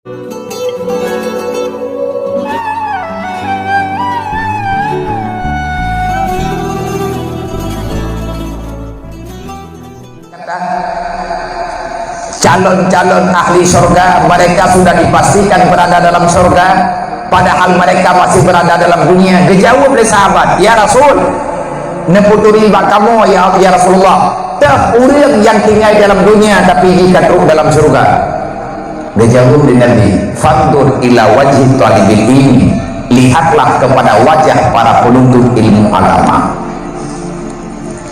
calon-calon ahli surga mereka sudah dipastikan berada dalam surga, padahal mereka masih berada dalam dunia. Dijawab oleh sahabat, ya Rasul, neputuri bak kamu ya Rasulullah, tak urang yang tinggal dalam dunia tapi dikatakan dalam surga. Dijawab oleh Nabi, fandur ila wajhi talibil ilmi, lihatlah kepada wajah para penuntut ilmu agama.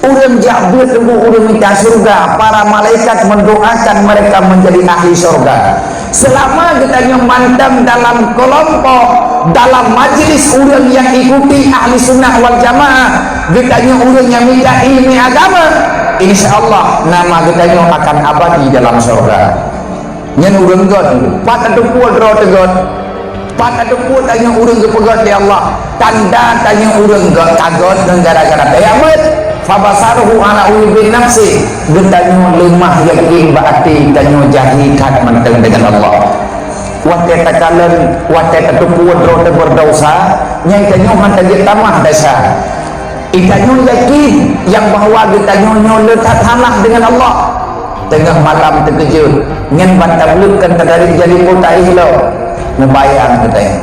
Urang jabut tunggu urang minta surga, para malaikat mendoakan mereka menjadi ahli surga. Selama kita nyemantang dalam kelompok, dalam majlis urang yang ikuti ahli sunnah wal jamaah, kita urang yang minta ilmu agama, insyaallah nama kita akan abadi dalam surga. Nyen urang god, pat atu puat ro tegot, pat atu puat tanya urang kepegot ya Allah, tanda tanya urang god kagot gara-gara kiamat. Fabasaruhu ala ulubin nafsi, getanyo lemah yakin baati tanyo jahikat manteng dengan Allah. Wate takalan wate ketupuan roda berdosa nyai tanyo hantajit tamah dasa. Itanyo yakin yang bahwa getanyo letak halah dengan Allah. Tengah malam terkejut nyen bantablukan dari jadi kota ihlo membayang katanya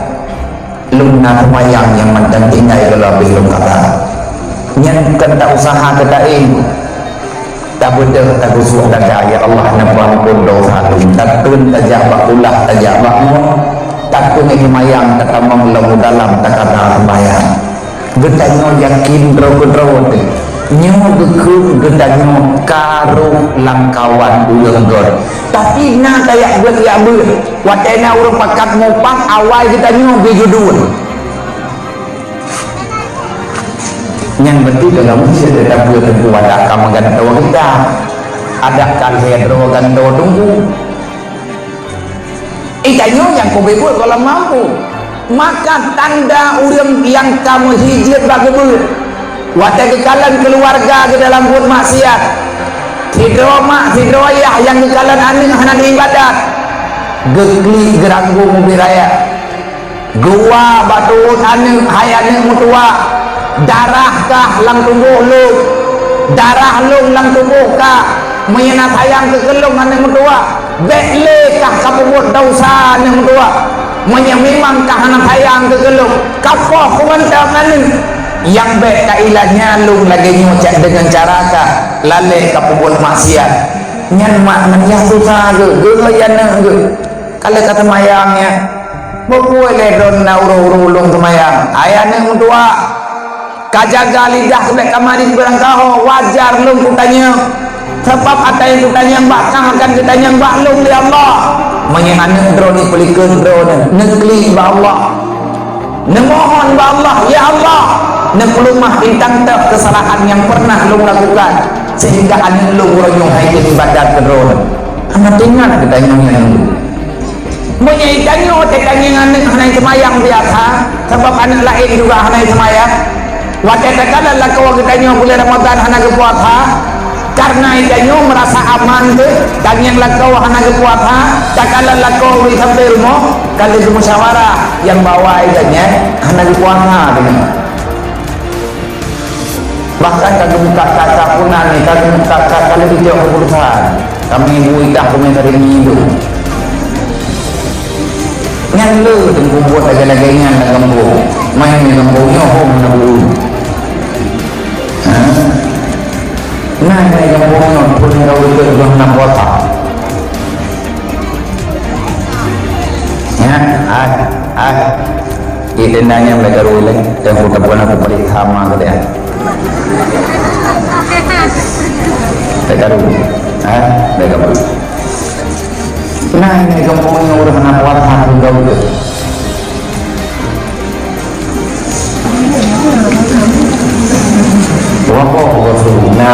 lumna mayang yang manteng tinggal kalau belum kata yang kata usaha kata ini tak betul tak usuh dan ya Allah nampak pun dosa tak tun tak jabak ulah tak jabakmu tak tun himayang tak tamang lamu dalam tak kata himayang getanyo yakin drogo-drogo nyo geku getanyo karung langkawan ulang god tapi na kayak buat ya ber watena urang pakat mopang awal getanyo bejudun yang betul dalam mesti ada buat tentu ada kamu ganto kita ada kan hedro ganto tunggu ikanyo yang kau buat kalau mampu maka tanda urang yang kamu hijit bagi buat wadah kekalan keluarga ke dalam buat maksiat hidro mak hidro ayah yang kekalan aning hana ibadat gegli geranggu mobil raya gua batu aning hayane mutua darahkah lang tubuh lu darah lu lang tubuh kah menyenat hayang kegelung anak mentua beklekah kapubut dosa anak mentua menyemimangkah anak hayang kegelung kapoh kumantaman yang baik kailahnya lu lagi nyucak dengan carakah laleh kapubut maksiat nyan mak menyah susah gelayan kalau kata mayangnya boleh don nauru-urulung kemayang ayahnya mentua kajaga lidah sebab kamarin berangkau wajar lu kutanya sebab ada yang kutanya bakang akan kutanya baklung ya Allah menyenangkan drone pelikun drone negeri ba Allah nemohon ba Allah ya Allah nepelumah bintang tak kesalahan yang pernah lu lakukan sehingga anin lu ronyong haidin ibadat ke drone anak ingat kutanya yang lu menyaitannya tekanya anak hanai semayang biasa sebab anak lain juga hanai semayang wadah kekalan lakau kitanya bulan Ramadan hana kepuasa karena itanya merasa aman tu dan yang lakau hana kepuasa kekalan lakau sampai rumah kalau itu musyawarah yang bawa itanya hana kepuasa dengan bahkan kalau buka kaca punan ni kalau buka kaca kalau dijauh keputusan kami ibu idah komentari minggu ngan lu tunggu buat agak-agaknya nak gembur main ni gemburnya mana dulu nah ini yang bohong pun kau itu belum nampak ya kita nanya mereka ulang dan kita pun aku balik sama ke dia mereka dulu mereka dulu nah ini yang bohong udah nampak satu kau itu wako wasulna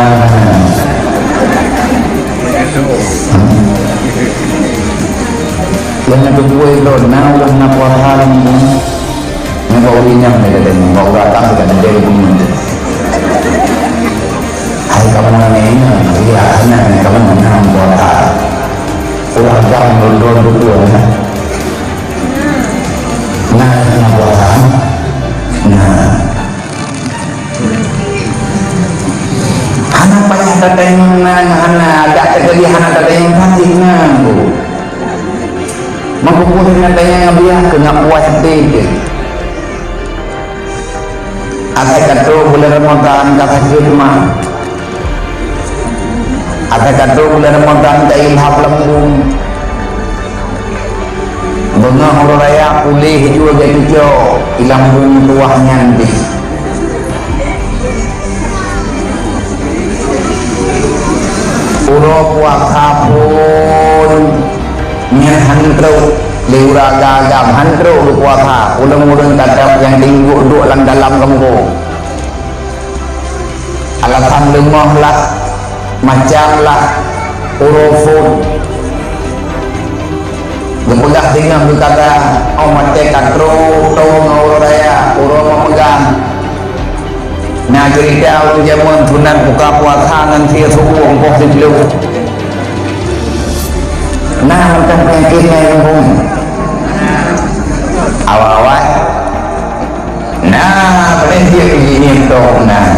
yang kedua itu udah nakuahan yang bau minyak dan bau datang dengan dari bumi hai kawan ini ya anak kawan menang kota udah jam dulu Mengkumpul dengan tanya ngabiah ke ngak puas dia. Ada kata bulan Ramadan kata firman. Ada kata bulan Ramadan tak ilham lembung. Bengah orang raya pulih juga jadi jauh ilang bung tuah nyandi. Uro puasa pun nyan hantro leura gagam hantro du puasa ulang-ulang kata yang tinggu duk dalam kampung. Alasan lemah lah macam lah urufun gepedah dengan berkata oh mati katro tau ngawur raya uro memegang nah cerita orang zaman tunan buka puasa nanti subuh ongkoh dulu nah macam penyakitnya yang pun awal-awal nah berhenti begini dong nah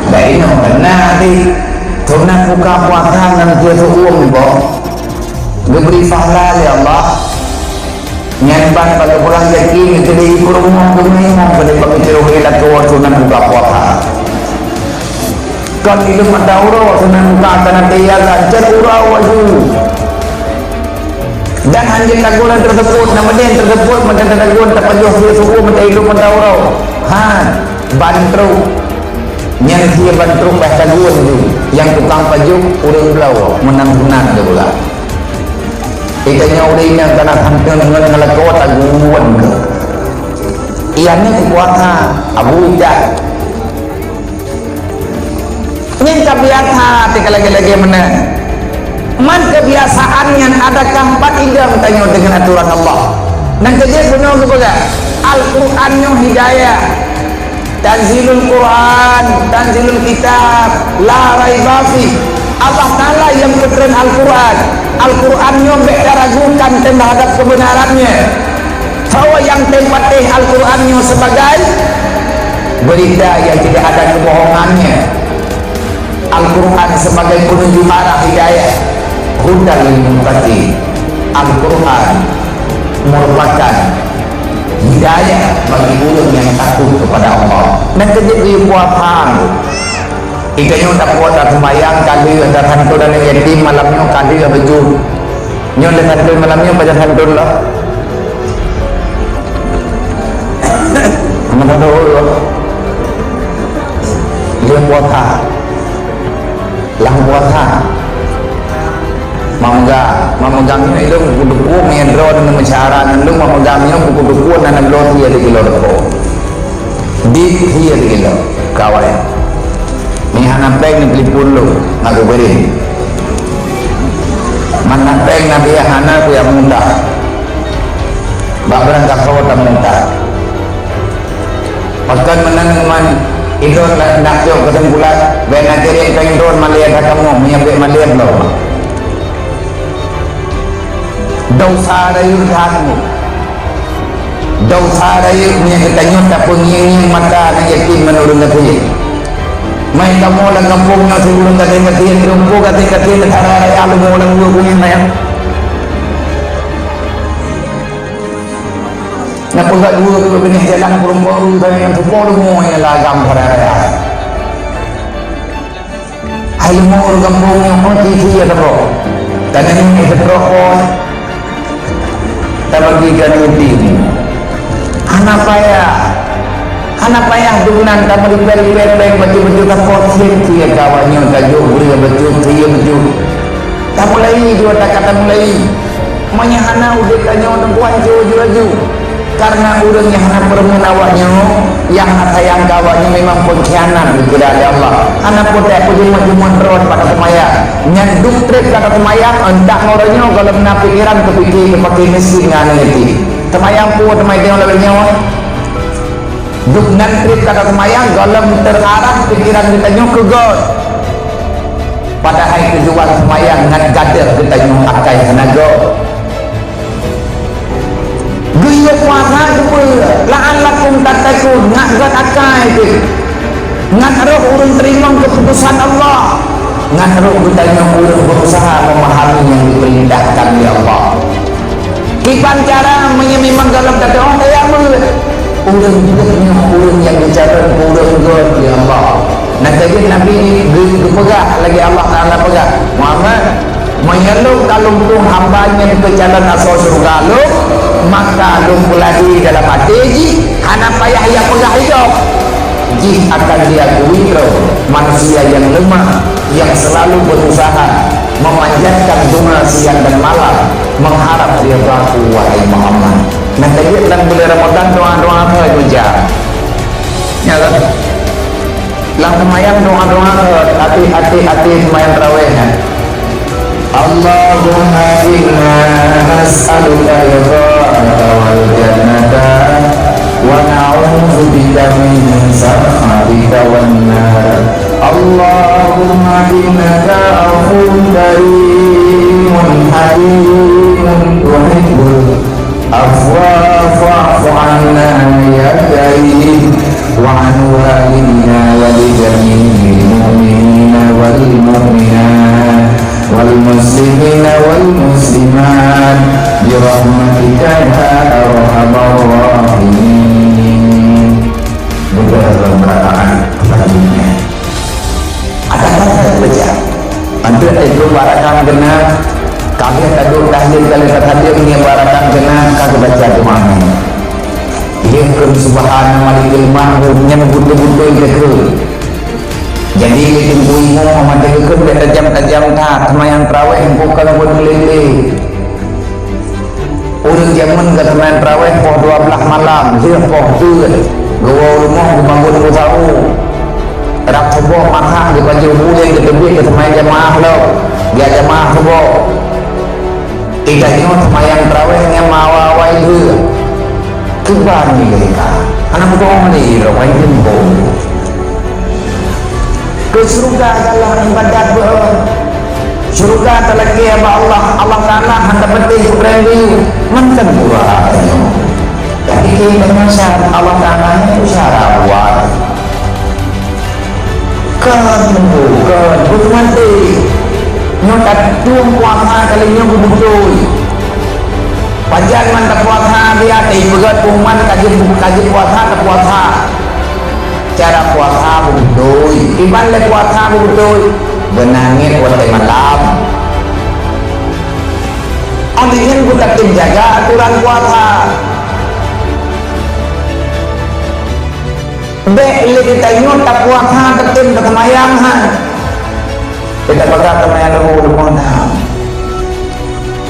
dari no nanti tunan buka puasa nanti subuh ongkoh diberi pahala ya Allah nyamban pada pulang yakin jadi kurung kumimong pada pemikiran hilang kewajunan buka puasa kan itu madauro senang buka tanah dia ganjar urau waju dan anjing lagunan tersebut nama dia tersebut macam lagunan terpajuh dia suku macam itu madauro bantru yang dia bantru bahasa laguan itu yang tukang pajuk urang belau menang-menang dia pula ikatnya udah ini yang kena hampir dengan ngelakot aguan ke ianya kekuatan Abu Ijah ini kebiasaan tika lagi-lagi mana man kebiasaan yang adakah empat idam tanya dengan aturan Allah dan kerja benar juga Al-Quran yang hidayah tanzilul Quran tanzilul kitab la raibafi Allah Ta'ala yang berkeren Al-Quran Al-Quran nyobek ragukan terhadap kebenarannya bahwa yang tempatih Al-Qurannya sebagai berita yang tidak ada kebohongannya Al-Quran sebagai penunjuk arah hidayah hudal lil muttaqin Al-Quran merupakan hidayah bagi orang yang takut kepada Allah dan kejadian puasa ikatnya tak kuat tak sembahyang kali ada hantu dan yatim malamnya kali ada baju nyon dengan hantu malamnya baca hantu lah mana tahu dia puasa lah puasa memegang itu buku-buku mengendro dengan masyarakat itu memegangnya buku-buku dan belum dia di kilo di dia di kilo kawan ni hanapeng ni telefon lu aku beri manapeng na dia hana ku yang muda babarang kau tak muda bahkan menang itu nak jauh kesimpulan benar jadi pengen turun melihat kamu menyampai melihat lo dosa dari urutmu dosa dari menyakit tak pengingat mata dan yakin menurun negeri main kamu lang kampungnya sebelum kating-kating rumpu kating-kating negara raya lu mau lang punya naya napagkat dulu ke benih jalan kurung-kurung tayo yang sepuluh mo yung lagam raya ay mo kampungnya mo titi ya tabo tanan yung isetrokon tabagigan yung titi anak payah dunan kamu dipel-pel baju-baju kaposin dia kawannya kajuk beri baju dia baju tak mulai dua tak kata mulai menyahana udah tanya orang kuan jauh-jauh karena urangnya hana permen awaknya yang sayang kawannya memang pengkhianat kepada Allah anak potek cuma terus pada semaya nyanduk trip kata semayang entah orangnya kalau benar pikiran kepikir pakai mesin ngana nanti semayang pun semayang lainnya duk nantrip kata semayang galam terarah pikiran kita ke God pada hari tujuan semayang ngan gader kita akai tenaga gaya puasa itu la'allakum tattaqun ngak God akai itu ngak roh urun terima keputusan Allah ngak roh kita urun berusaha memahami yang diperintahkan oleh Allah Iban cara memang dalam kata orang kayak apa? Orang juga punya orang yang bicara orang God ya Allah. Nak jadi Nabi dipegah lagi Allah Taala pegah. Muhammad menyeluk kalau tu hambanya ke jalan asal surga lu, maka lu lagi dalam hati ji, hana payah yang pegah hidup. Ji akan diakui manusia yang lemah, yang selalu berusaha memanjatkan doa siang dan malam, mengharap ridha-Ku wahai Muhammad. Nah, jadi dalam bulan Ramadan doa-doa apa saja? Ya kan? Lang semayang doa-doa hati-hati semayang tarawih. Allahumma inna nas'aluka ridhaka wal jannata wa na'udzubika min sakhatika wan nar. Allahumma innaka afuwwun karimun halimun tuhibbul afwa fa'fu 'anna ya karim wa 'an walidina wa li jami'il mu'minina wal mu'minat wal muslimina wal muslimat bi rahmatika ya arhamar rahimin. Beberapa perkataan selanjutnya ada kata baca antara itu barakan genap kami taduk tahlil kali tahlil ini barakan genap kami baca doa ini kum subhana malikil mahmud yang butuh-butuh itu jadi itu ibu Muhammad itu tajam-tajam tak semayang tarawih bukan pun melilih orang zaman ke semayang tarawih poh 12 malam dia poh tu gawa rumah dibangun tahu rak subuh mahal di baju bulan ke tebi ke semayang jamaah lo dia jamaah subuh tidak nyo semayang tarawih yang mawa-mawa itu keban ni mereka anak bohong ni rawai jembo ke surga adalah ibadat surga terlagi apa Allah Ta'ala hendak penting berani mantan buat jadi kita syarat Allah Ta'ala itu syarat buat bukan butuh mati nyokat tuang puasa kali nyokat butuh panjang mantap puasa dia berat umat kaji puasa ke puasa cara puasa betul iban le puasa betul benangin waktu malam alihin bukan tim jaga aturan puasa le kita ingat tak puasa ketim kesemayang kita bakal kesemayang rumah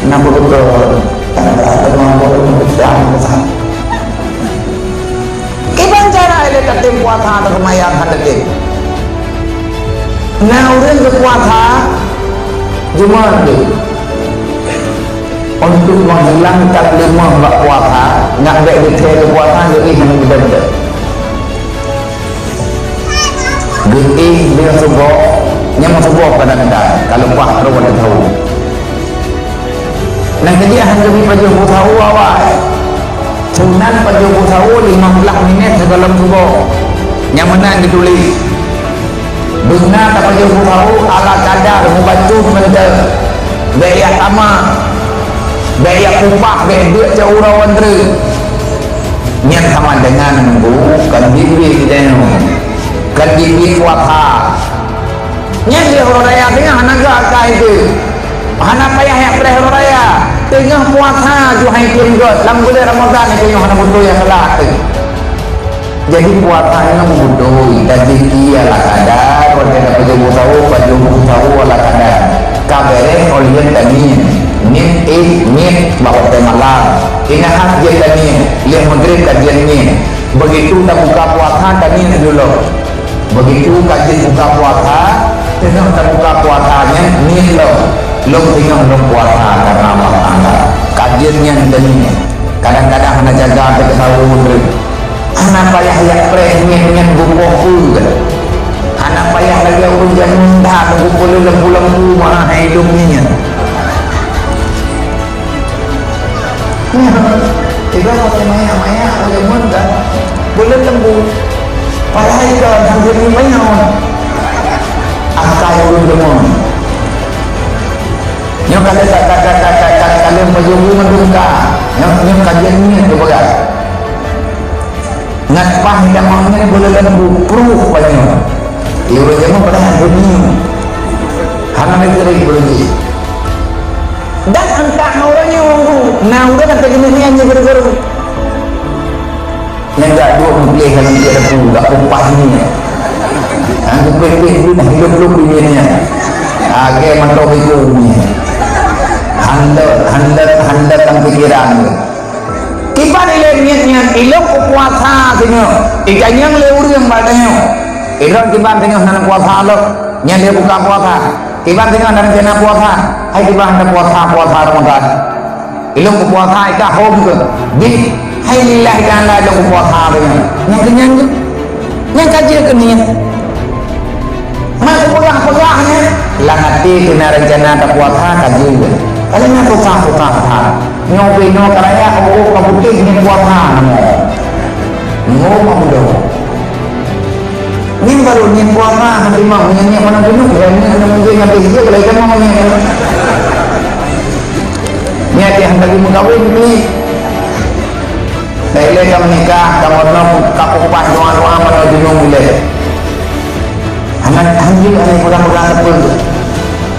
nampak betul iban cara ele ketim puasa atau kemayang ketim nah orang berpuasa Jumat untuk menghilangkan lemah bak puasa nak baik detail puasa jadi yang berbeda dia subuh yang subuh kadang-kadang kalau puas terus ada tahu dan dia hanya baju tahu awal sunan baju tahu 15 minit sebelum subuh yang mana ditulis benar tak baju tahu ala kadar membantu sebentar biaya sama biaya upah biaya duit jauh rawan terus yang sama dengan bukan diri kita kan diri puasa yang dia orang raya tengah anak gak itu anak payah yang perih raya tengah puasa juhai keringot dalam bulan Ramadan itu yang anak butuh yang salah jadi puasa yang butuh jadi ialah kadar kalau dia baju tahu ala kadar kabere oleh tadi nit bahawa malam inahat dia tadi lihat maghrib kajian ni begitu tak buka puasa tadi dulu begitu kajian buka puasa tengah tak buka puasanya ni lo tengah puasa karena masalah kajiannya tadi kadang-kadang hanya jaga ke sahur anak payah yang premium bumbu anak payah lagi hujan mudah bumbu lembu-lembu mana hidupnya tidak pakai maya oleh mudah boleh lembu payah itu hampir maya akal urun demon nyo kata kalau majumbu menduka yang kajian ni tu bagai ngat pah yang maunya boleh lembu proof banyak ibu jangan pada dunia karena itu boleh dan angka orangnya nah udah kata gini hanya bergerak yang tak dua boleh kalau dia ada pun tak upah ni aku pilih hidup pilihnya agak mantok itu ni handal pikiran tiba niatnya ilok puasa tengok ikannya lewur yang badanya ilok tiba tengok nak puasa lo yang dia buka puasa tiba tengok dan kena puasa hai tiba anda puasa Ramadan ilok puasa ika hom ke di hai lillah ta'ala ilok puasa dengan yang kenyang yang kaji kenyang masuk pegang-pegangnya lah nanti kena rencana tak puasa kaji kalau nak puasa nyobi karaya kabutik ni puasa ngomong dong ni baru ni puasa nanti mau nyanyi mana dulu ni ada mungkin nanti dia kalau ikan mau nyanyi ni ada yang lagi mengkawin ni Daile kamu nikah, kamu nak kapupas doa-doa mana bingung boleh. Anak anjing ada kurang-kurang apa?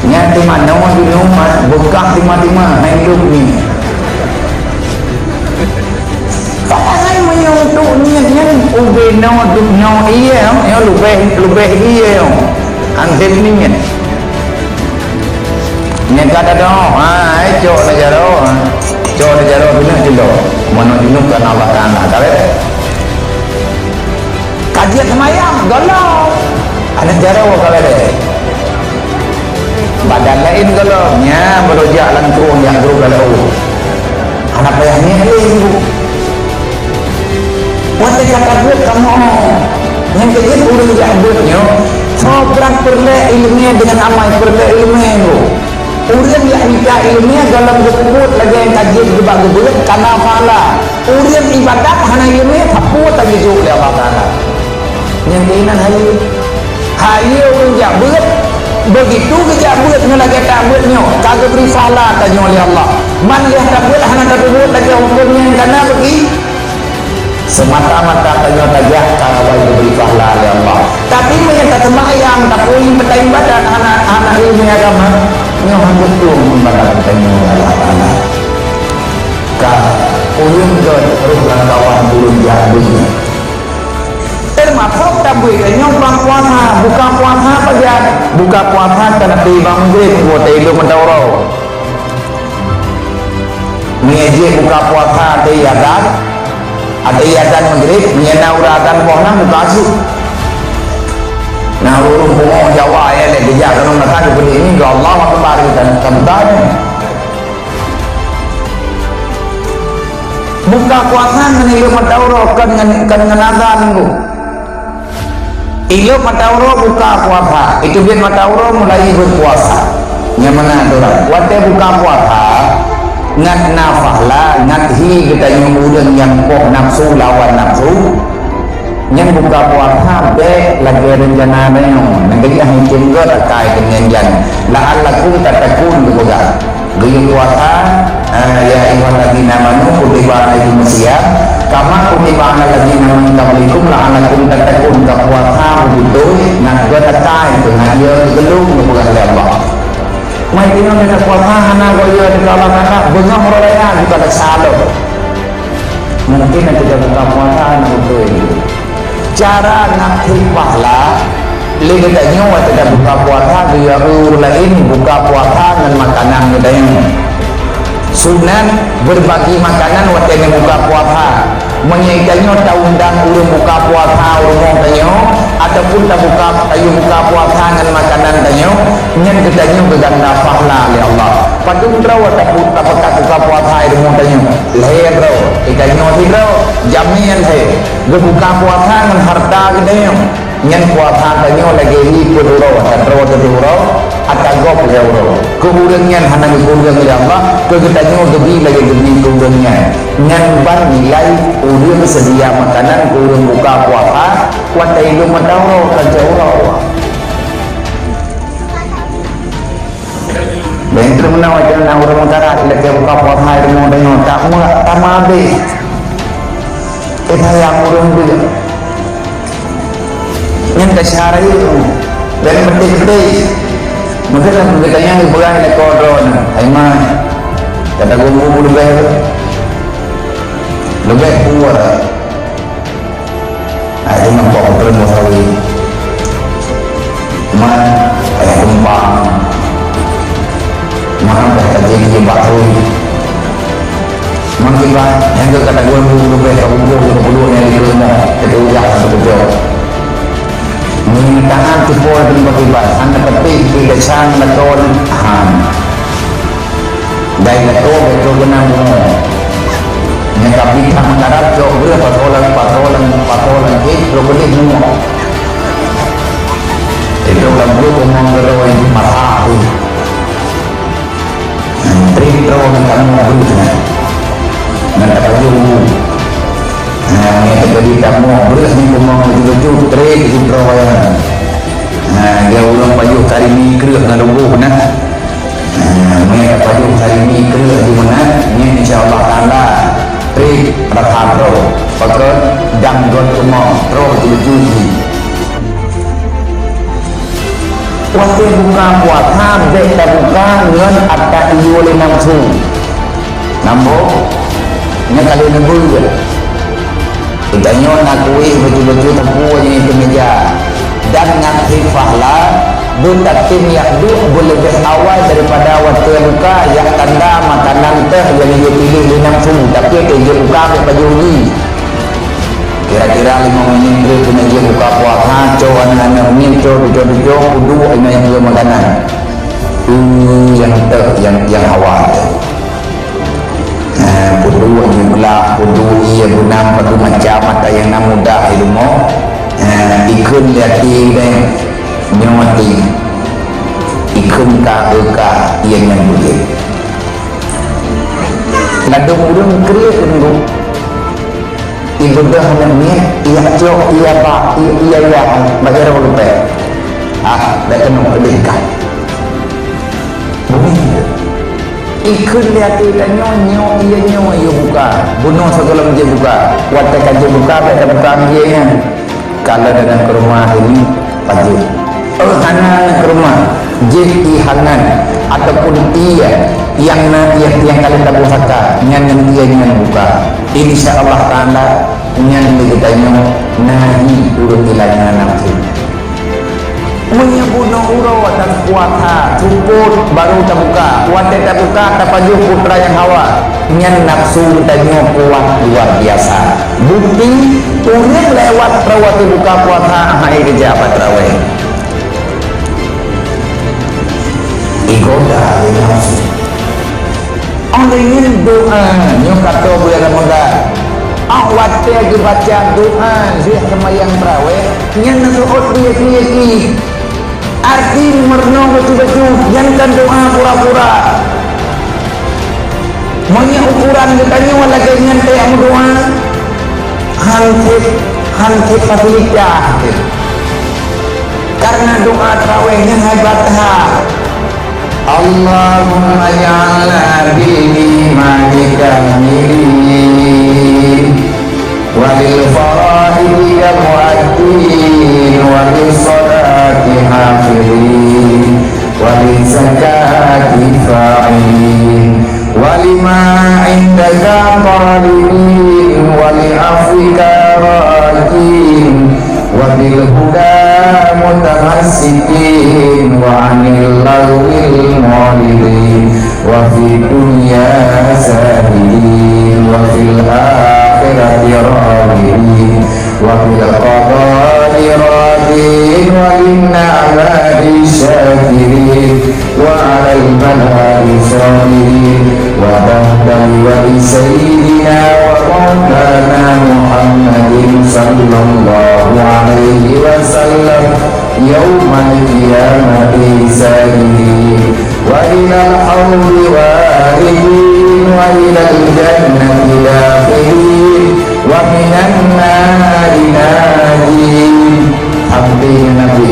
Nyati mana mau bingung mas, buka timah-timah naik hidup ni. Tangan menyuntuk niatnya ube no iya, ya lubeh iya, antep ni ni. Ni kata dong, cok najaro bilang dulu, mana dulu kan Allah Taala, tahu? Kajian semayang, galau, ada jaro kalau deh. Badan lain galau, nya berojak langkung yang terus galau. Anak payahnya ibu. Waktu cakap buat kamu, yang kecil udah jahbutnya, sobrak perle ilmunya dengan amal perle ilmunya itu. Urian yang nikah ilmiah dalam disebut lagi yang kajian juga gebut karena fala. Urian ibadat hana ilmiah taput lagi juga oleh Allah Taala. Yang keinan hayu menjabut begitu kejabut lagi tabutnya kagak beri fala tanya oleh Allah. Man lihat tabut hana tabut lagi hukumnya karena bagi semata-mata tanya saja kalau diberi fala oleh Allah. Tapi menyata sembahyang tak boleh bertain badan anak ilmiah agama. Yang hangus tu membaca tanya Allah Taala. Kah ulun jod ruh kawan ulun jahdunya. Termasuk tabu yang puasa, buka puasa apa dia? Buka puasa karena tiba maghrib buat ilmu mendaurau. Mengaji buka puasa ada yadan maghrib, menyana uradan puasa buka asyik. Nah, urung pungo Jawa ya le bijak kalau nak ada benda ini Allah Akbar dan tentang buka puasa dengan ilmu matauro dengan azan bu. Ilmu matauro buka puasa itu biar matauro mulai berpuasa. Yang mana orang? Waktu buka puasa ngat nafahla ngat hi kita nyumbudeng yang pok nafsu lawan nafsu. Yang buka puasa be lagi rencana yang negeri yang tinggal terkait dengan yang la'allakum tattaqun juga gaya puasa ya iwan lagi namanya kutiba alaikum siyam kama kutiba alal ladzina min qablikum la'allakum tattaqun ke puasa begitu nak terkait dengan dia gelung bukan oleh Allah. Mai tino dengan puasa hana goyo di dalam anak bunga meraya bukan salah. Mungkin nanti kita buka puasa betul ini. Cara nak pahala lebih banyak waktu kita buka puasa dia lain buka puasa dengan makanan yang sunan berbagi makanan waktu ini buka puasa menyaitanya tak undang urung buka puasa urung tanya ataupun tak buka puasa dengan makanan tanya yang ketanya berganda pahala oleh Allah padung bro tak buka puasa urung tanya leher bro ikannya ti bro jaminan hai buka puasa dengan harta ketanya yang puasa tanya lagi ikut euro atau gop euro kemudian hana kemudian oleh Allah ketanya lebih lagi kemudiannya yang ban nilai urang sedia makanan urang buka puasa kuat hidup matauro kerja urang dan termenau macam nak orang utara tidak kaya buka puas hai rumah dengan tak muat tak mabik kita yang urung juga yang kesyara itu dan betul-betul mungkin lah berkatanya di bulan ini kodron aiman kata gumbu lebih kuat itu nampak betul masawi man ayah kembang man kata jadi batu man kita yang kata gumbu lebih gumbu yang di rumah itu ujah betul mintaan tipol din bagibas ang napatid kidasang naton aham dahil na to ito ganang mo nakabit ang karap so bila patolang ito gulit mo ito lang bro kung mga galawa hindi mataki ang trito ng kanong gulit na natapayo yang terjadi kamu beras ni kumang baju trade di Provoyan. Dia ulang baju kali ni kerja dengan lumbuh nah. Mereka baju kali ni kerja di mana? Ini insya-Allah taala trade rakatro. Pakai dangdut kumang pro baju ni. Waktu buka buat ham dek tak buka ngan atta iyo le namsu. Nambo ini kali nebul je. Tanya nak kuih betul-betul tempuh yang itu meja dan nak hifahlah budak tim yang boleh lebih awal daripada waktu buka yang tanda makanan teh yang dia pilih di nafsu tapi dia buka ke baju ni kira-kira 5 minit dia meja buka puasa coba anak ni coba kudu ini yang dia makanan yang teh yang awal pudu juga pudu iya bunam patu macam mata yang nak mudah ilmu ikun jati dan nyoti ikun ka yang boleh nado murung kriya kundu ibu dah namanya iya cok iya pak iya bayar lupa dah kena belikan ikut lihat kita nyonyo iya buka bunuh segala macam buka watak aja buka mereka buka dia kalau dengan ke rumah ini pagi hanan ke rumah jadi hanan ataupun iya yang kalian tak buka yang dia buka insya-Allah taala yang kita nahi turun ilahi nafsu menyebunuh urau dan kuasa cukup baru terbuka kuasa terbuka terpajuk putra yang hawa nyan nafsu tanya kuat luar biasa bukti turun lewat perawat buka puasa hari kerja apa terawih igoda nafsu Allah ingin doa nyok kata bulan Ramadan awat lagi baca doa dia semayang terawih nyan nasuhut dia arti merno betul-betul jangan doa pura-pura maunya ukuran ditanya wala ganyan kayak doa hantik fasilitah karena doa terawihnya hebatnya Allahumma ya'ala bi'imanika mirin walil farahidika mu'addin walil salati hafidin walil zakati fa'in walima indaka qalibin walil afika rakin wabil huda mutamassikin wa anil lawil mawlidin wa fi dunya sahidin wa fil akhirati rabihin wa fil qadari radin wa inna amadi syakirin wa alal manhari sabirin wa bahdali wa sayyidina wa maulana Muhammadin sallallahu alaihi wasallam yawmal qiyamati sayyidin wa ilal hawli walidin wa ilal jannati dakhilin wa minan nari nadin abdi nabi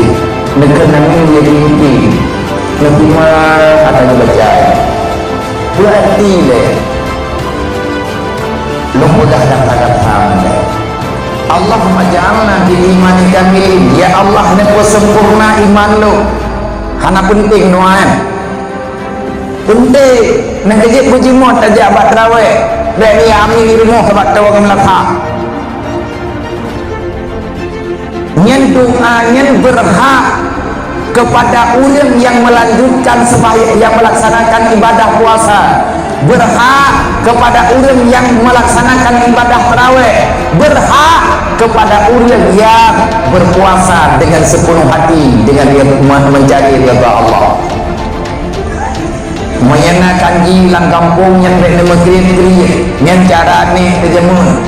nekenangin jadi inti lebih mah ada baca mudah dan tagap hamda. Allahumma ja'alna bil imani kamilin. Ya Allah, nepo sempurna iman lo. Hana penting nuan. Penting nak kerja puji mod aja abad terawih. Dek ni amin di rumah sebab tahu ke melakak. Nyen doa nyen berhak kepada orang yang melanjutkan sembahyang, yang melaksanakan ibadah puasa, berhak kepada orang yang melaksanakan ibadah tarawih, berhak kepada orang yang berpuasa dengan sepenuh hati, dengan dia mencari ridha Allah. Menyenakan jilang kampung yang nak kiri-kiri yang cara ni terjemun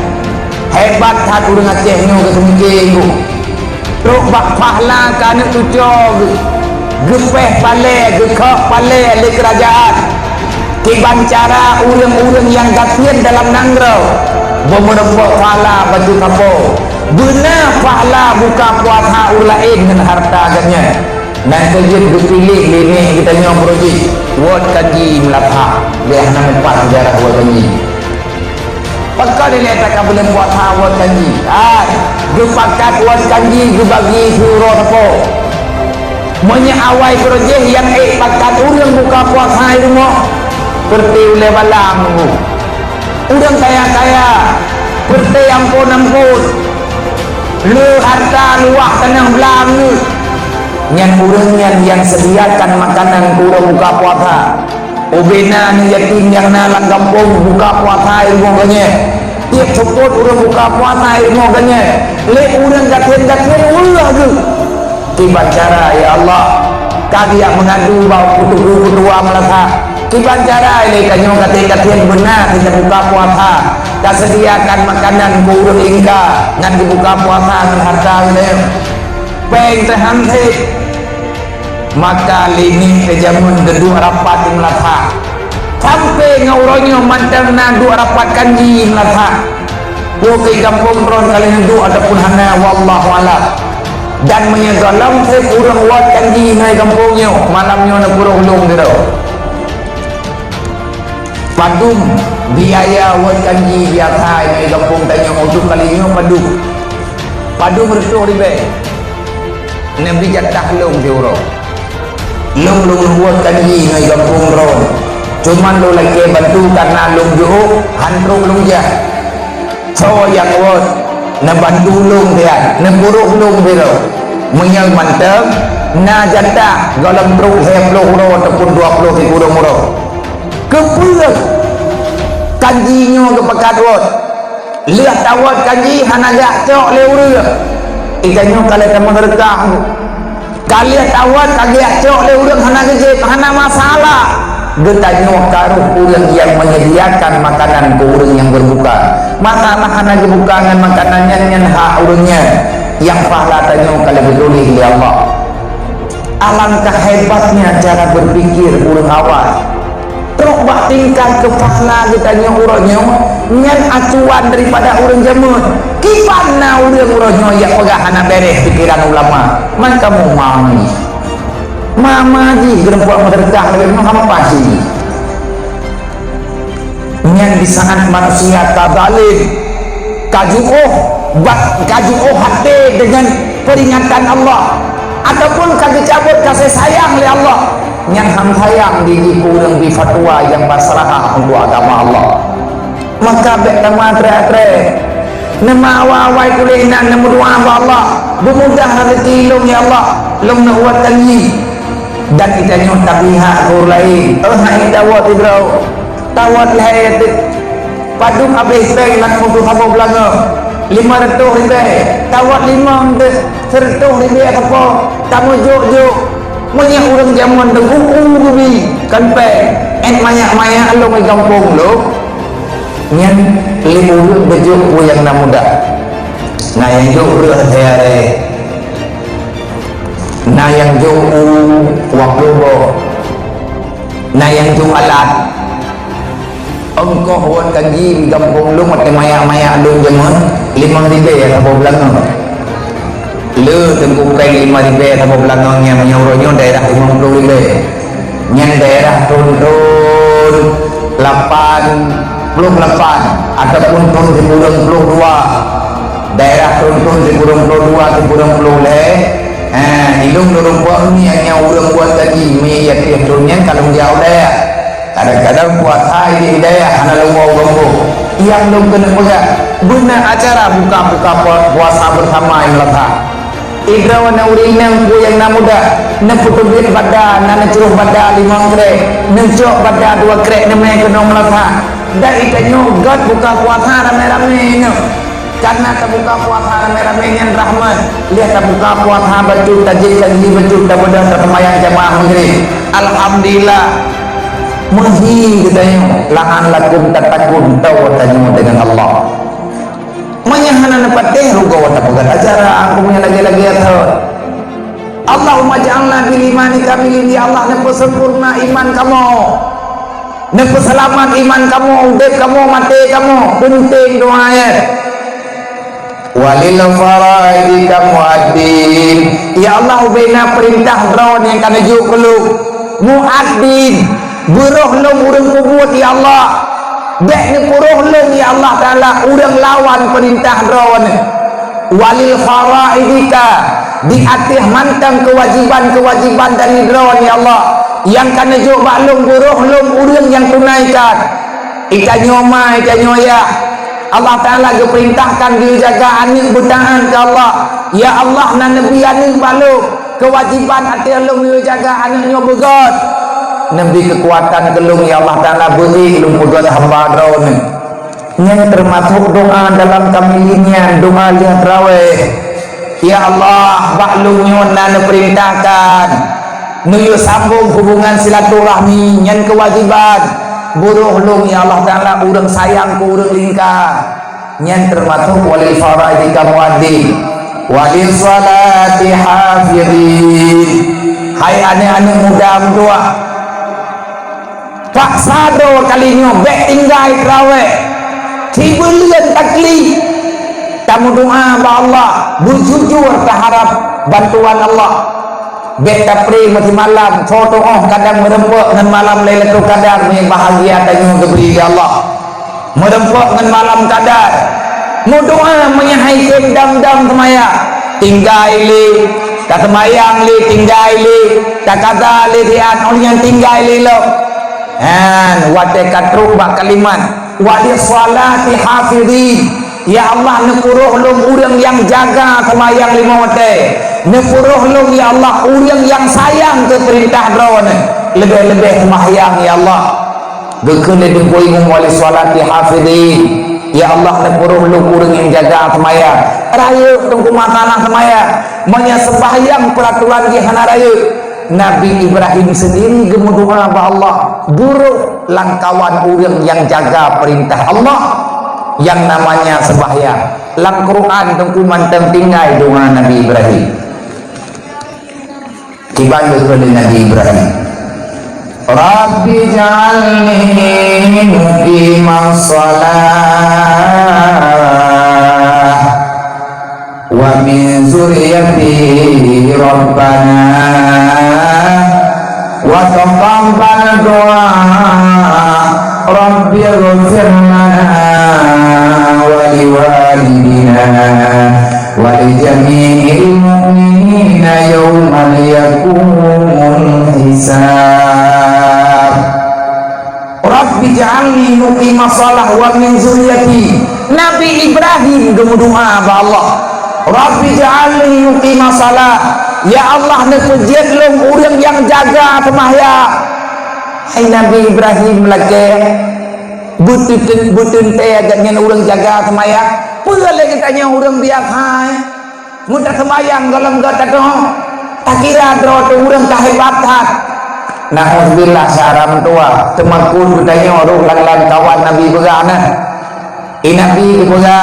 hebat hat orang Aceh ni ke semikir teruk bak pahla kan tujuh gepeh pale gekak pale le kerajaan kiban cara orang-orang yang gapian dalam nangrau bermerepok pahala baju kampung benar pahala buka puasa ulain dengan harta agaknya dan kejut dipilih ini kita nyom projek wad kaji melapah dia nak mempat sejarah wad kaji pakar dia tak boleh buat wad kaji gepakat wad kaji gebagi suruh apa menyawai projek yang pakat orang buka puasa di rumah seperti oleh balang orang kaya-kaya seperti ampun-ampun lu harta luah tenang belang yang orang yang sediakan makanan kurang buka puasa ubena ni yatim yang nalang kampung buka puasa ilmu kanya tiap support orang buka puasa ilmu kanya le orang gatin-gatin Allah tu tiba cara ya Allah kami yang mengadu bawa putu-putua melasa tiba cara ini kanya gatin-gatin benar kita buka puasa tak sediakan makanan kurang ingka ngan dibuka puasa dengan harta ini peng terhantik maka lini kejamun kedua rapat di melata sampai ngauronya mantan nadu rapat kanji melata bukai kampung ron kali nadu ataupun hana wallahu alam dan menyegalam kurang wat kanji naik kampungnya malamnya nak kurang ulung gitu padum biaya wat kanji biasa naik kampung tanya untuk kalinya padum resuh ribe nabi jatah long diurang long buat kanji ngai kampung ron cuman lo lagi bantu karena long jauh handrung long jah so yang buat na bantu long dia na buruk long dia menyal mantap na jatah galam truk hem lo ro ataupun 20 ribu ro kepulang kanjinya kepakat buat lihat tawat kanji hanaga cok leureuk ikannya kalau kamu berkah kalian tawat kagiak cok le urang hana gejek hana masalah getanya karuh urang yang menyediakan makanan ke urang yang berbuka masalah hana gebukangan makanannya nyan hak urangnya yang pahala tanya kalau bedulih oleh Allah. Alangkah hebatnya cara berpikir urang awal terus bak tingkat ke pahala getanya urangnya nyan acuan daripada urang jamun kipana urang-urangnya yang pegah hana beres pikiran ulama man kamu mama ji gerempuan merdeka lebih apa sih yang di saat manusia tabalik kaju hati dengan peringatan Allah ataupun kaju cabut kasih sayang oleh Allah yang ham sayang di kurang di fatwa yang berserah untuk agama Allah maka betama tere nama awal kulinan nama doa Allah bermudah rezeki long ya Allah long nak buat tangi dan kita nyok tabiha kur lain hai dawat bro tawat lahir padum habis beg nak mutu habo belanga 500 ribu tawat 5 sertuh ribu apa tamu juk punya orang zaman dulu rubi kan pe maya lo mai kampung lo nyan limu bejuk yang muda nah yang juk re nah yang juk waktu bo nah yang juk alat engkau buat kaji di kampung lu mati maya lu zaman 5,000 ya apa belakang lu tengkukai 5,000 apa belakangnya menyuruhnya daerah 50,000 yang daerah turun 88 ataupun tun di burung puluh dua daerah tun di burung puluh dua di burung puluh le hidung dorong buat ni yang urang buat tadi mi ya tiapnya kalau dia udah kadang-kadang puasa ini hidayah hana lumau gombo yang dong kena pegang guna acara buka-buka puasa bersama yang letak idrawan uring nang ku yang namuda neputubit pada nana curuh pada 5 krek nencok pada 2 krek nemai kena melata dan ikannya god buka puasa rame-rame karena terbuka puasa rame-rame yang rahmat lihat terbuka puasa baju tajik lagi baju pada termayang jamaah maghrib alhamdulillah menghi katanya lahan lakum tatakun tahu tanya dengan Allah menyahana nepateh ruga wa tapagat acara aku punya lagi-lagi atau Allahumma ja'alna bil imani kamilin ya Allah nepo sempurna iman kamu nepo selamat iman kamu udep kamu mati kamu penting doa ayat walil faraidi kamu adin ya Allah ubena perintah drone yang kana juk keluk muaddin buruh lum urang kubut ya Allah dek ni puruh lum ya Allah Ta'ala urang lawan perintah drone walil faraidika di atas mantang kewajiban-kewajiban dari drone ya Allah yang kana juk baklum buruh lum urang yang tunaikan ikannya ma ikannya ya Allah Ta'ala diperintahkan dijaga anik butaan ke Allah ya Allah na Nabi anik balu kewajiban hati lum dijaga anaknya begot Nabi kekuatan gelung ya Allah Ta'ala beri lum begot hamba draun yang termasuk doa dalam kamilinya doa lihat raweh ya Allah baklumnya na perintahkan nuyu sambung hubungan silaturahmi yang kewajiban buruh lung ya Allah Ta'ala urang sayang ku urang lingkar nyen termasuk walil faraidika muaddi walil salati hafidin hai anak-anak muda mudua pak sado kalinya bek tinggal krawe tibulian takli tamu doa ba Allah berjujur berharap bantuan Allah bek tapri mati malam foto kadang merempuk dengan malam Lailatul Qadar yang bahagia tanya diberi Allah merempuk dengan malam Qadar doa menyahai dam-dam semaya tinggal li tak semayang li tinggal li tak kata li rian yang tinggal li lo wate katruk bak kalimat wali salati hafidin ya Allah nepuruh lum urang yang jaga semayang 5 waktu nepuruh lum ya Allah urang yang sayang ke perintah drone lebih-lebih semayang ya Allah gekene dipoi wali salati hafidin ya Allah nepuruh lum urang yang jaga semayang raya tunggu masalah semayang menya sembahyang peraturan di hana raya Nabi Ibrahim sendiri gemudoa ba Allah buruk langkawan urang yang jaga perintah Allah yang namanya sembahyang lang Quran tengku manteng tinggal doa Nabi Ibrahim dibantu oleh Nabi Ibrahim Rabbi ja'alni muqimas shalah wa min zurriyyati rabbana wa taqabbal doa Rabbi ighfir lana wa liwalidina wa li jami'il mu'minina yawma yaqumul hisab Rabbi ja'alni muqimas shalah wa min zurriyyati Nabi Ibrahim gemudoa ba Allah Rabbi ja'alni muqimas shalah ya Allah nepujit lum urang yang jaga sembahyang hai Nabi Ibrahim lagi butun teh agaknya urang jaga sembahyang pula lagi tanya urang biasa mudah sembahyang dalam gata doh tak kira doh urang kahebatan na'udzubillah saram tua temakun bertanya orang lang kawan Nabi begana Nabi bega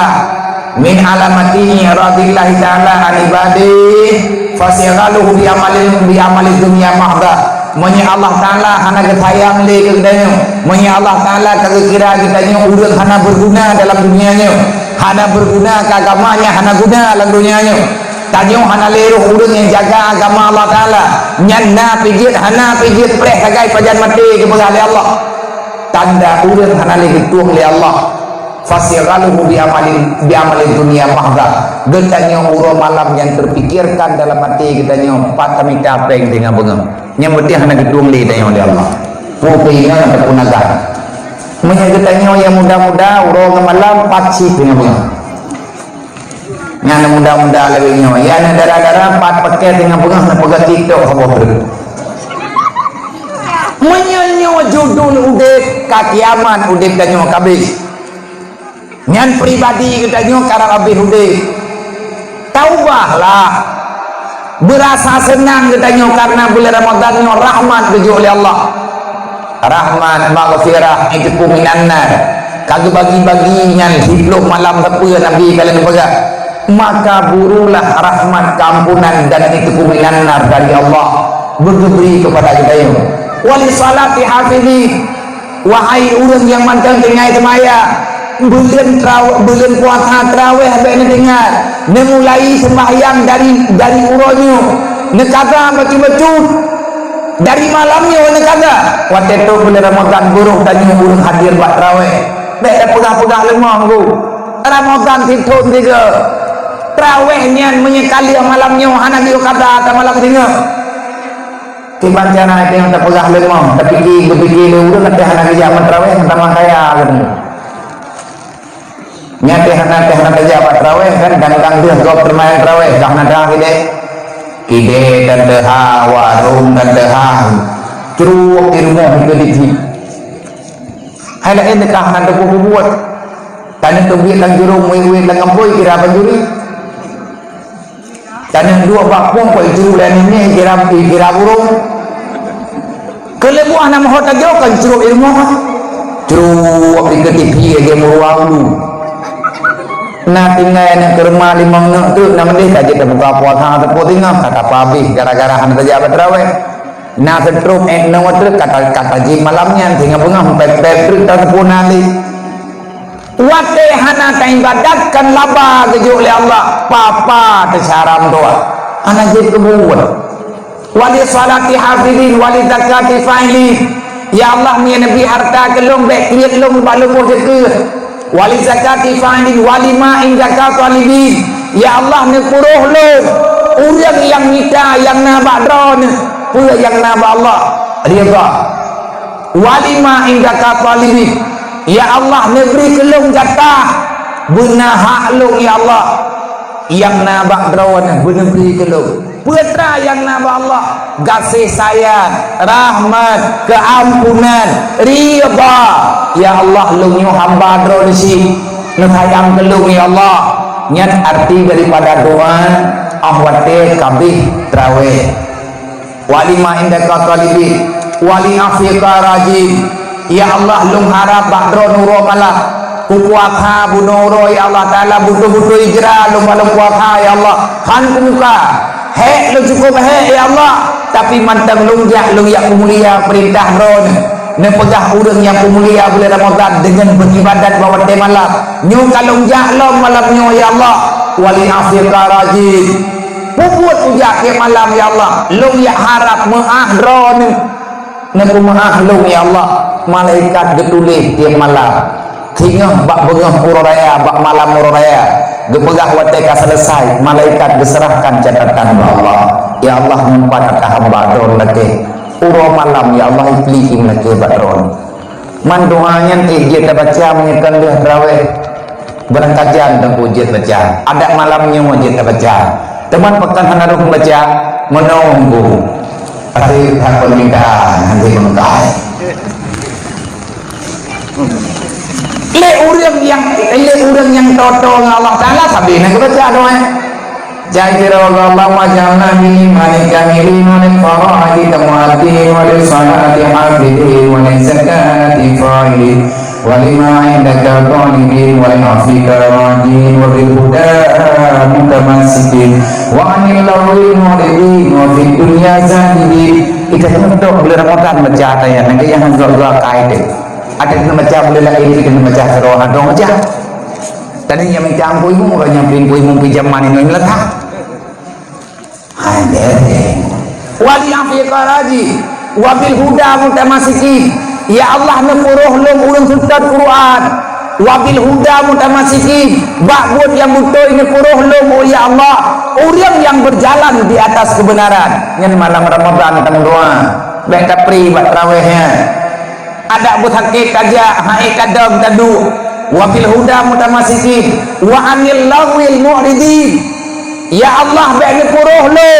min alamati radillahi ta'ala an ibadih fasyaghaluhu bi amali dunya mahda menya Allah Ta'ala hana sayang le ke kedanya menya Allah Ta'ala kagak kira kitanya urang hana berguna dalam dunianya hana berguna ke agamanya hana guna dalam dunianya tanya hana leruh urang yang jaga agama Allah Ta'ala nyanna pijit hana pijit preh sagai pajan mati ke oleh Allah tanda urang hana le dituh oleh Allah Fasighaluhu bi amalin dunia mahdha. Getanya uro malam yang terpikirkan dalam hati getanya patami capek dengan bunga. Yang penting hana gedung li tanya oleh Allah. Rupanya ada punaga. Menyagetanya yang muda-muda uro malam patsi dengan bunga. Yang muda-muda lebihnya. Yang darah-darah pat pakai dengan bunga na pegat TikTok habis. Menyanyo judul udip kakiaman udip danyo kabis. Nyan pribadi kita nyo karena lebih udip. Taubahlah. Berasa senang kita nyo karena bulan Ramadan nyo rahmat keju oleh Allah. Rahmat maghfirah itu kuminannar. Kagak bagi-bagi nyan hidup malam apa Nabi kalian baga. Maka burulah rahmat kampunan dan itu kuminannar dari Allah berdiberi kepada kita nyo. Wali salati hafidhi. Wahai orang yang mantang tengai temaya. Bulan puasa tarawih habis ni dengar mulai sembahyang dari uronyo nekaga betul-betul dari malamnya nekaga waktu itu bulan Ramadan buruh dan buruh hadir buat tarawih baik pegang-pegang lemah bu Ramadan titun juga tarawihnya menyekali malamnya hana dia kata atau malam dengar tiba-tiba yang tak pegang lemah tapi berfikir udah nanti hana dia tarawih sama kaya gitu nyate hana kerja apa tarawih kan dan dia kau bermain tarawih dah nada kide dan deha warung dan deha ceruak di rumah itu di sini hai lah ini kah nanti buat tanya tu biar lang jurung muih lang ampoi kira penjuri tanya dua bakpong kau juru dan ini kira burung kelebuhan nama hotel jauh kan ceruak ilmu ceruak di ketipi aja muruang nah tinggal yang ke rumah limang nak tu nama dia tak jadi buka puasa atau tinggal kata pabih gara-gara hana saja berterawih nah setrum nama tu kata jim malamnya tinggal bunga sampai tak sepunali wate hana kain badatkan laba keju oleh Allah papa tersaram doa anak jid kebuat wali salati hafidin wali zakati fa'ilin ya Allah mi nabi harta kelong baik lihat long balung rezeki wali zakati fa'ilin wali ma'in zakat walibin ya Allah nekuruh lo orang yang minta yang nabak drone pula yang nabak Allah dia apa wali ma'in zakat walibin ya Allah neberi kelung jatah benar hak lo ya Allah yang nabak drone benar beri kelung putra yang nama Allah kasih sayang rahmat keampunan ridha ya Allah lu nyu hamba dro di sini sayang kelung ya Allah nyat arti daripada doa ahwate kabih tarawih wali ma indaka talibi wali afika rajim ya Allah lu harap badro nuro malah kukuakha bunoro ya Allah taala butuh-butuh hijrah lu malam kuakha ya Allah kan muka hek lu cukup hek ya Allah tapi mantang lungjak mulia perintah ron nepegah urang yang mulia bulan Ramadan dengan beribadat bawat malam nyu kalungjak lo malam nyu ya Allah wali afika rajim puput ujak ke malam ya Allah lung ya harap maah ron nepu maah lung ya Allah malaikat getulih tiap malam tinggal bak bengah uraya bak malam uraya gepegah wateka selesai malaikat diserahkan catatan Allah ya Allah mempadaka hamba don lagi uro malam ya Allah iplikim lagi badron man doanya dia baca menyekan dia terawih berangkajan dan ujit baca ada malamnya ujit baca teman pekan hanaruh baca menunggu hari takut nikah nanti menungkai le orang yang totol Allah Taala sabi nak baca doa jahir Allah wa jalla min malika mirin wa farahi tamati wa salati hafidhi wa zakati fa'ili wa lima indaka qalibin wa afika rajin wa bil huda mutamassikin wa anil lawil muridin wa fid dunya zahidin kita untuk bulan Ramadan baca ayat yang yang doa kaidah ada yang baca boleh lagi kita baca serohan dong baca tadi yang minta ampun ibu orang yang pinjam pinjaman ini letak ada wali afiqa raji wabil huda mutamasiki ya Allah nemuruh lum ulun sultan Quran wabil huda mutamasikin, buat yang betul ini puruh lo ya Allah, orang yang berjalan di atas kebenaran. Yang malam Ramadan tang doa baik kapri buat tarawihnya ada buat hakik aja haik kadam tadu wabil huda mutamasikin wa anil lawil mu'ridin, ya Allah baik puruh lo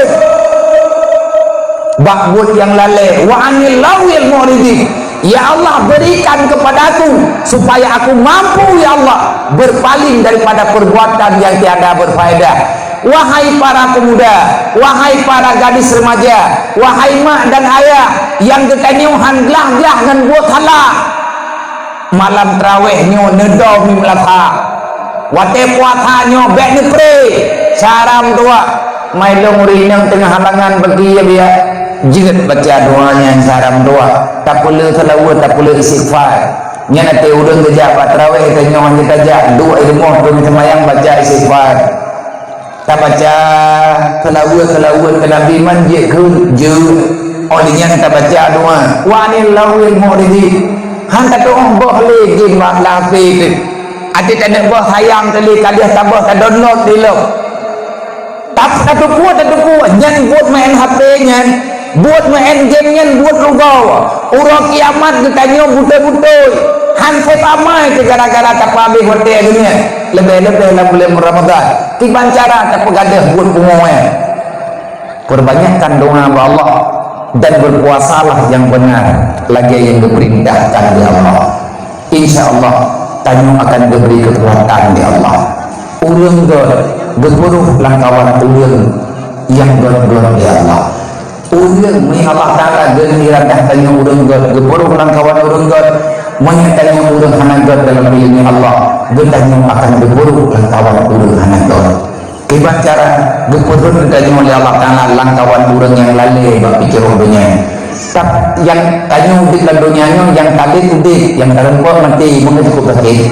buat yang lalai, wa anil lawil mu'ridin, ya Allah berikan kepadaku supaya aku mampu ya Allah berpaling daripada perbuatan yang tiada berfaedah. Wahai para pemuda, wahai para gadis remaja, wahai mak dan ayah yang ketanyuhan gelah-gelah dengan buat halak malam tarawih nyo nedo mi melata wate puasa nyo bek ni pre saram tua mai long rinang tengah halangan bagi ya biar jingat baca doanya yang saram tua tak perlu selawat tak perlu istighfar nya nanti udang kerja pak tarawih kita nyo kita aja dua ilmu demi semayang baca istighfar tak baca selawat ke Nabi manjik ke je olehnya tak baca doa wa anil lawil mu'ridin han tak doa boleh je mak lafi ada tak nak buat sayang tadi kalian tak buat tak download dulu tak kuat nyan buat main HP nyan buat main game nyan buat rugau urang kiamat ditanya buta-buta han setamai ke gara-gara tak habis hotel dunia lebih-lebih dalam bulan Ramadan tiban cara tak pegadah buat pengumumnya perbanyakkan doa kepada Allah dan berpuasalah yang benar lagi yang diperintahkan di Allah, insya Allah tanya akan diberi kekuatan di Allah. Urang berburuh langkawan urang yang berburuh di Allah. Urang ni Allah Ta'ala gembira dah tanya urang berburuh langkawan urang menyatanya urang hanagat dalam ilmu Allah bertanya akan berburuh langkawan urang hanagat. Ibarat cara berpurun ditanya oleh Allah Ta'ala langkawan urang yang lalai berpikir dunia tak yang tanya di dunia yang tadi udik yang terempat mati mungkin cukup sakit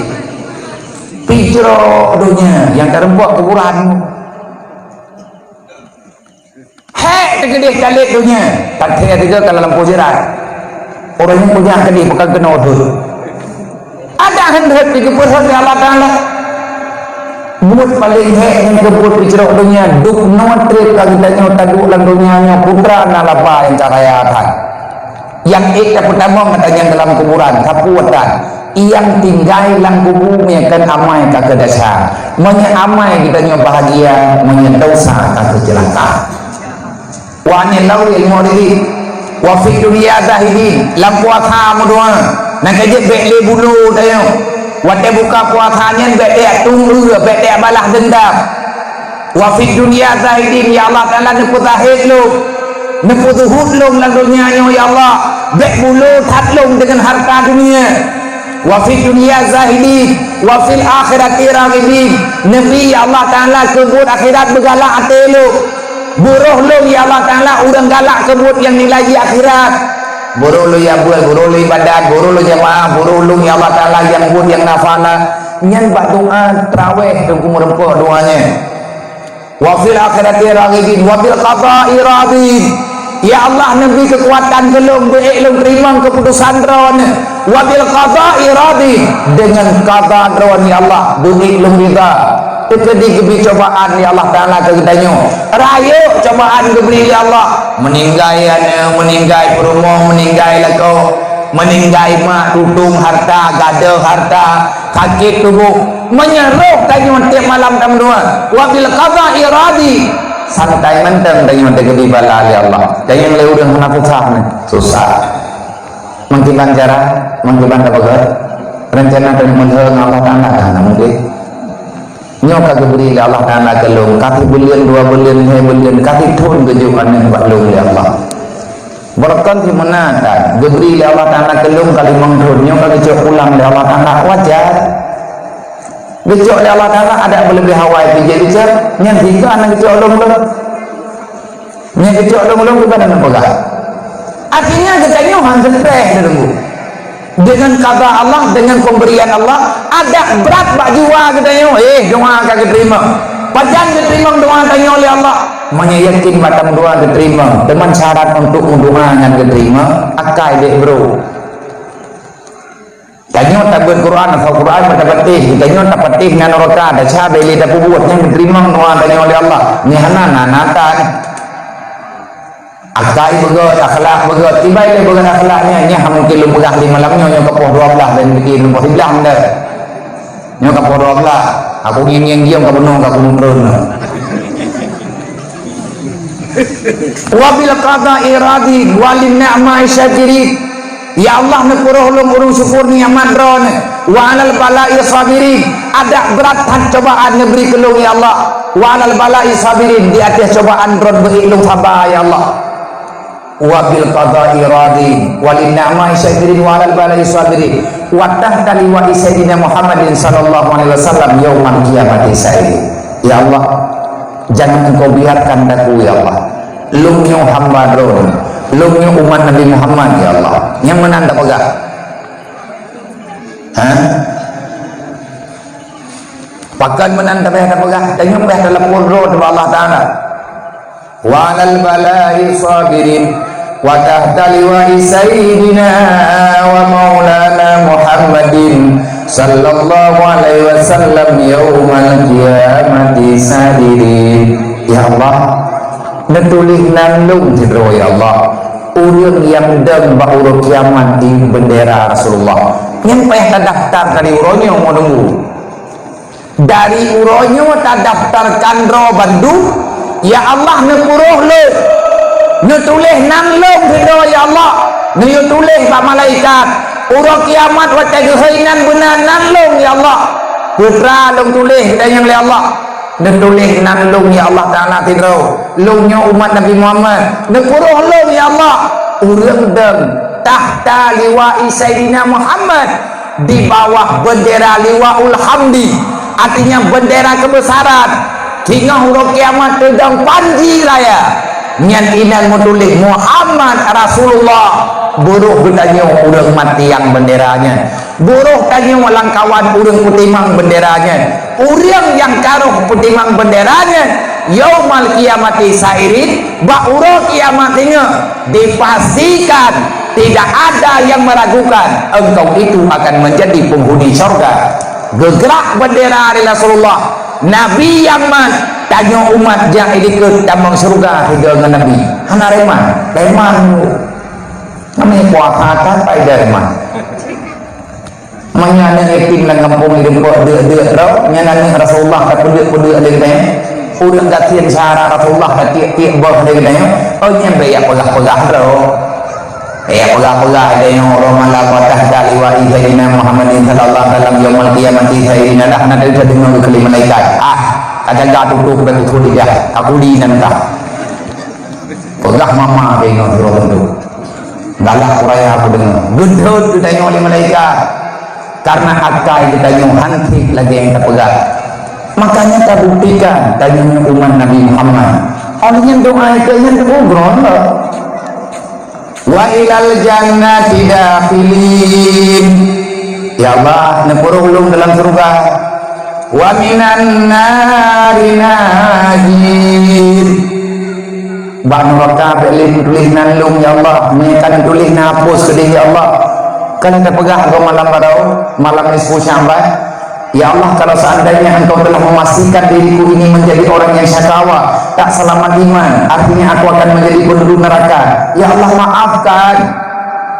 pikir dunia yang terempat kuburan hei tergedih kali dunia tak kira tiga kalau dalam pujiran orang yang punya kedih bukan kena odol ada hendak pikir oleh Allah Ta'ala buat paling hek yang kebut bicara dunia duk notret lagi tanya taduk lang dunia putra nalapa yang carayatan yang eka pertama katanya dalam kuburan kapuatan yang tinggal lang kubumi kan amai kagak dasar amai kita bahagia dosa kagak celaka wa anil mu'ridin wa fi dunya zahidin lam puasa doa nak kerja bek bulu tayo wate buka puasanya bedek tunggu bedek balas dendam wa fid dunya zahidin ya Allah Ta'ala neput zahid lu neput zuhud lu dalam dunia ya Allah bek bulu tatlung dengan harta dunia wa fid dunya zahidin wa fil akhirati raghibin nabi ya Allah Ta'ala kebut akhirat bergalak hati lu buruh lu ya Allah Ta'ala urang galak kebut yang nilai akhirat buruh lu ya buat buruh lu ibadat buruh lu jamaah buruh lu ya Allah Ta'ala yang buat yang nafala nyan bak doa tarawih dan kumur rempah doanya wa fil akhirati raghibin wa bil qada'i radin ya Allah nabi kekuatan gelung beik lu terima keputusan ron wa bil qada'i radin dengan qada ron ya Allah beik lu rida terjadi kebi cobaan ya Allah Ta'ala ke kitanya rayu cobaan keberi ya Allah meninggai perumah meninggai lako meninggai mak tutung harta gada harta kaki tubuh menyeruh tanya tiap malam tam dua wabil qada'i radi santai menteng tanya kebi bala ya Allah tanya yang lewat dengan susah mengkiban cara mengkiban apa rencana dan menheng Allah Ta'ala kan mungkin nyoka keberi Allah Ta'ala kelung kaki bulian 2 bulian 2 bulian kaki thun kejuan yang buat lung ya Allah berkan di mana tak keberi Allah Ta'ala kelung kali mengthun nyoka kecok ulang Allah Ta'ala wajar kecok Allah Ta'ala ada lebih hawai jadi cer nyan tiga anak kecok lung nyan kecok lung bukan anak pegang akhirnya ketanya hantar dulu dengan kata Allah, dengan pemberian Allah ada berat bak jiwa katanya doa kagak terima padahal diterima doa tanya oleh Allah menyayakin batang doa diterima dengan syarat untuk doa yang diterima akai dek bro tanya tak berquran atau Quran bertapatih tanya tak patih dengan neraka ada cabai lidah buat yang diterima nuan tanya oleh Allah ni hanan natan akai begot akhlak begot tiba ile begot akhlaknya nya mungkin lu pegah di malamnya yang ke 12 dan bikin 11 dah nya ke 12 aku nging diam ke benung ke kumrun wabil qada iradi walin ni'ma syakiri ya Allah nepuruh ulung urung syukur ni'mat ron wa alal bala'i sabirin ada berat cobaan negeri kelung ya Allah wa alal bala'i sabirin di atas cobaan ron berilung sabar ya Allah wabil qada iradi walin ni'ma syakiri wa alal bala'i sabirin wa tahta liwa'i sayyidina Muhammadin sallallahu alaihi wasallam yaumal qiyamati sa'id ya Allah jangan engkau biarkan daku ya Allah lumnya hamba ron lumnya umat Nabi Muhammad ya Allah yang menanda pegah pakan menanda pegah tanya pegah dalam qur'an Allah Ta'ala wa alal bala'i sabirin wa tahta liwa'i sayyidina wa maulana Muhammadin sallallahu alaihi wasallam yaumal qiyamati sadirin ya Allah netulih nandung jero ya Allah urang yang deng bauro kiamat di bendera Rasulullah yang payah terdaftar dari uronyo mau nunggu dari uronyo terdaftarkan ro Bandung ya Allah nepuruh lo netulih nandung jero ya Allah netulih pak malaikat urang kiamat wa tegeuheunan beunang nandung ya Allah putra long tulih dayang oleh Allah dan tulis nandung ya Allah Ta'ala tidro lungnya umat Nabi Muhammad nepuruh lung ya Allah urang deng tahta liwa'i Sayyidina Muhammad di bawah bendera liwa'ul hamdi artinya bendera kebesaran hingga huruf kiamat sedang panji raya nyan inan menulis Muhammad Rasulullah buruh gendanya urang mati yang benderanya buruh tanya langkawan urang putimang benderanya urang yang karuh putimang benderanya yaumal kiamati sairin ba'ura kiamatnya dipastikan tidak ada yang meragukan engkau itu akan menjadi penghuni surga gegerak bendera Rasulullah Nabi yang man tanya umat yang ikut tambang surga dengan Nabi hana reman namanya puasa pai reman menyana etin lang kampung hidup ko de raw nyana Rasulullah ka pudu ada kita urang gatien sahara Rasulullah ka ti bah ada kita oh nya beya pegah-pegah raw pegah-pegah ada yang orang la qatah dali wa sayyidina Muhammadin sallallahu alaihi wasallam yaumul qiyamati sayyidina dah na dari dengan kali malaikat ada gatuh betul dia aku di nanti pegah mama dengan surah itu galak kuraya aku dengar gedut ditanya oleh malaikat karena akai ditanya hantik lagi yang terpegang makanya terbuktikan tanya umat Nabi Muhammad olehnya doa itu yang terubron wa ilal jannati dakhilin ya Allah nepuruh ulung dalam surga wa minan nari najir bak neraka belin tulis nalung ya Allah mekan tulis hapus kedih ya Allah kan kita pegang engkau malam barau malam nisfu Sya'ban ya Allah kalau seandainya engkau telah memastikan diriku ini menjadi orang yang syakawa tak selamat iman artinya aku akan menjadi penduduk neraka ya Allah maafkan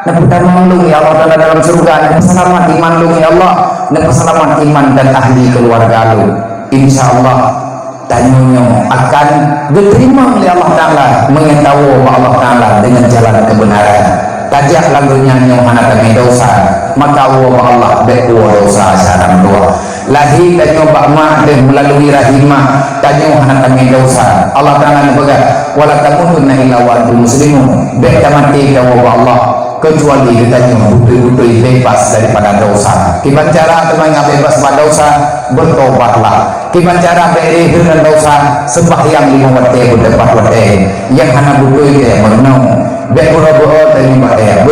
neputan manglung ya Allah dalam surga selamat iman lu ya Allah dan selamat iman dan ahli keluarga lu insyaallah tanyanya akan diterima oleh Allah Ta'ala mengetahui Allah Ta'ala dengan jalan kebenaran tajak lalunya yang mana kami dosa maka Allah bekua dosa salam doa lahi tanyo bakma dan melalui rahimah tanyo mana kami dosa Allah Ta'ala berkata wala tamutunna illa wa antum muslimun bek mati kau Allah kecuali kita betul-betul bebas daripada dosa gimana cara teman bebas pada dosa bertobatlah gimana cara beri dengan dosa sembahyang 5 waktu berdebat waktu yang hana butuh itu merenung berbuat tadi pada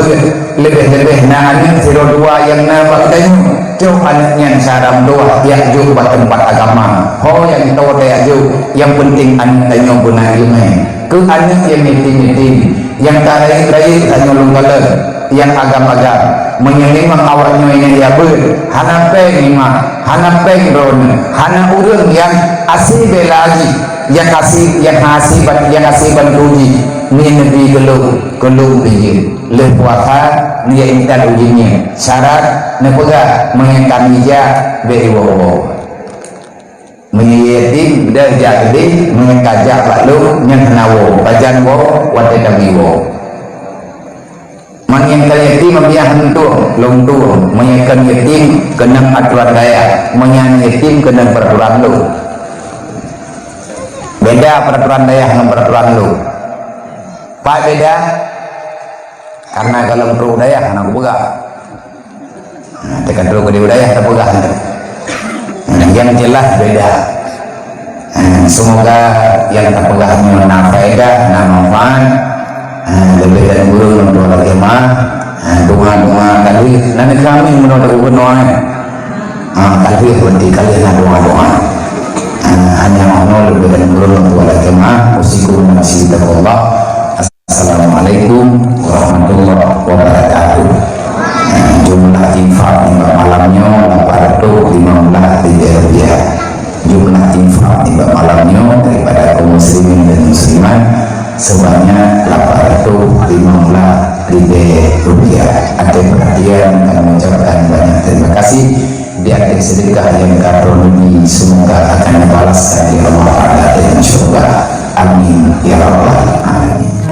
lebih-lebih nanya 02 yang nama tadi jauh anaknya saram doa yang jauh tempat agama yang tahu dia jauh yang penting anak tanya guna ilmu ke anak yang meeting yang terakhir hanya lunggalan yang agam-agam menyelima awaknya ini ya ber hana peng ima hana peng ron hana urang yang asih belagi yang kasih bantuji ni nabi gelung dia lepuaka dia intan ujinya syarat nepega mengenkan ija bewo menyetim dah jadi mengajak lalu yang nawo bajan wo wate damiwo menyenkan yatim membiah hentuk lungtu menyenkan yatim kenang aturan daya menyenkan yatim kenang peraturan lu beda peraturan daya dengan peraturan lu pak beda karena kalau perlu daya karena aku pegang tekan dulu ke daya kita pegang yang jelas beda semoga yang kita pegangnya menafaedah manfaat lebih dari guru untuk agama doa-doa kali nanti kami menurut gubernur kali berarti kalian doa-doa hanya mau lebih dari guru untuk agama usikum masih Allah. Assalamualaikum warahmatullahi wabarakatuh. Jumlah infak malamnya 415 rupiah. Jumlah infak malamnya daripada kaum muslimin dan muslimat sebanyak 815 rupiah. Ada perhatian dan mengucapkan banyak terima kasih. Di akhir sedekah yang karuniai semoga akan dibalaskan di Allah Taala dengan surga. Amin ya rabbal alamin.